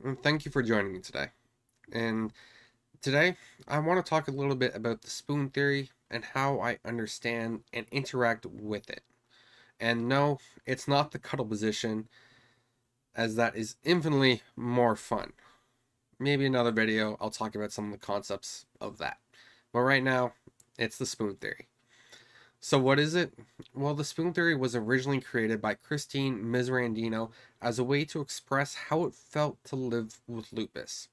and thank you for joining me today. And today, I want to talk a little bit about the spoon theory and how I understand and interact with it. And no, it's not the cuddle position, as that is infinitely more fun. Maybe another video, I'll talk about some of the concepts of that. But right now, it's the spoon theory. So, what is it? Well, the spoon theory was originally created by Christine Misrandino as a way to express how it felt to live with lupus.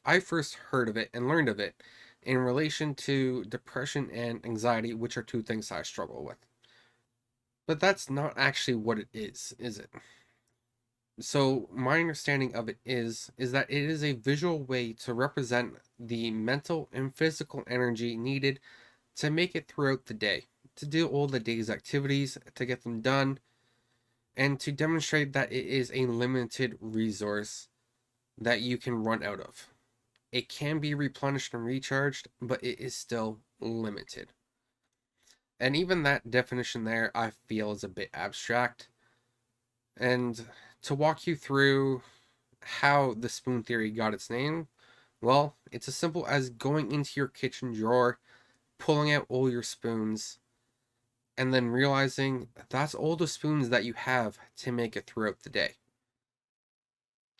I first heard of it and learned of it in relation to depression and anxiety, which are two things I struggle with. But that's not actually what it is it? So my understanding of it is that it is a visual way to represent the mental and physical energy needed to make it throughout the day, to do all the day's activities, to get them done, and to demonstrate that it is a limited resource that you can run out of. It can be replenished and recharged, but it is still limited. And even that definition there, I feel, is a bit abstract. And to walk you through how the spoon theory got its name, well, it's as simple as going into your kitchen drawer, pulling out all your spoons, and then realizing that's all the spoons that you have to make it throughout the day.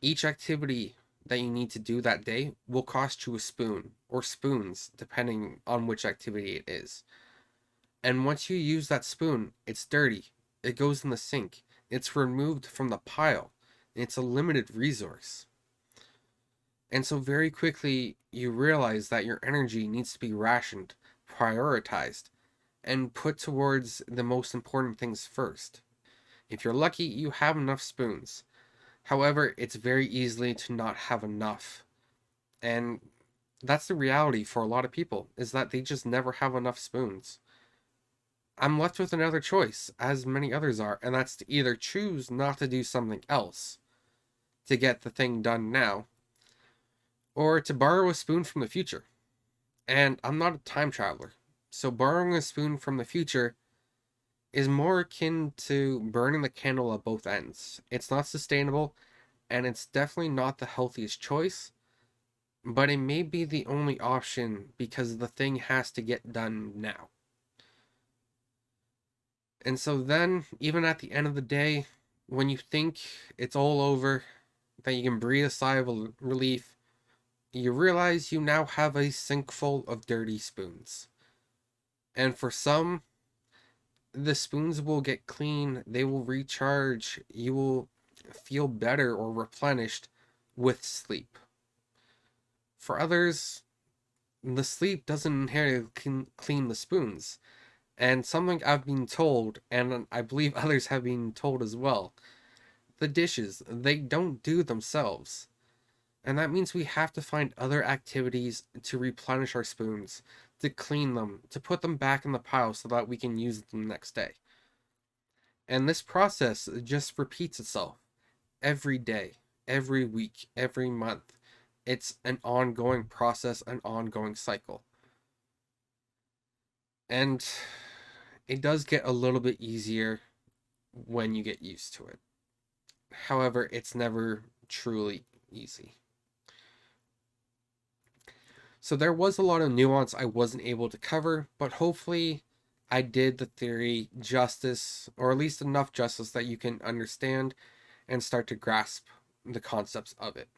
Each activity that you need to do that day will cost you a spoon or spoons, depending on which activity it is. And once you use that spoon, it's dirty. It goes in the sink. It's removed from the pile. It's a limited resource. And so, very quickly, you realize that your energy needs to be rationed, prioritized, and put towards the most important things first. If you're lucky, you have enough spoons. However, it's very easily to not have enough. And that's the reality for a lot of people, is that they just never have enough spoons. I'm left with another choice, as many others are, and that's to either choose not to do something else to get the thing done now, or to borrow a spoon from the future. And I'm not a time traveler, so borrowing a spoon from the future is more akin to burning the candle at both ends. It's not sustainable, and it's definitely not the healthiest choice, but it may be the only option because the thing has to get done now. And so then, even at the end of the day, when you think it's all over, that you can breathe a sigh of relief, you realize you now have a sink full of dirty spoons. And for some, the spoons will get clean, they will recharge, you will feel better or replenished with sleep. For others, the sleep doesn't inherently clean the spoons. And something I've been told, and I believe others have been told as well, the dishes, they don't do themselves. And that means we have to find other activities to replenish our spoons, to clean them, to put them back in the pile so that we can use them the next day. And this process just repeats itself every day, every week, every month. It's an ongoing process, an ongoing cycle. And it does get a little bit easier when you get used to it. However, it's never truly easy. So there was a lot of nuance I wasn't able to cover, but hopefully I did the theory justice, or at least enough justice that you can understand and start to grasp the concepts of it.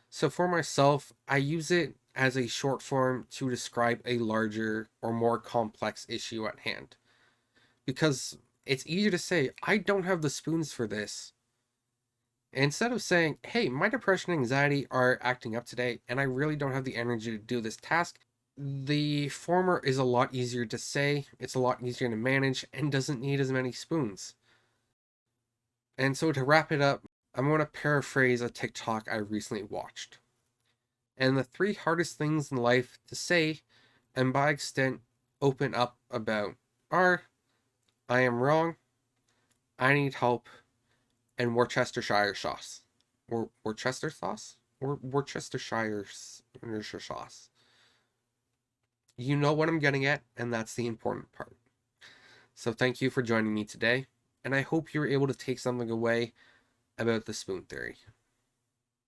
So for myself, I use it as a short form to describe a larger or more complex issue at hand. Because it's easier to say, I don't have the spoons for this, instead of saying, hey, my depression and anxiety are acting up today, and I really don't have the energy to do this task. The former is a lot easier to say, it's a lot easier to manage, and doesn't need as many spoons. And so to wrap it up, I'm going to paraphrase a TikTok I recently watched. And the three hardest things in life to say, and by extent, open up about, are I am wrong, I need help, and Worcestershire sauce. Or Worcester sauce? Or Worcestershire sauce. You know what I'm getting at, and that's the important part. So thank you for joining me today, and I hope you were able to take something away about the spoon theory.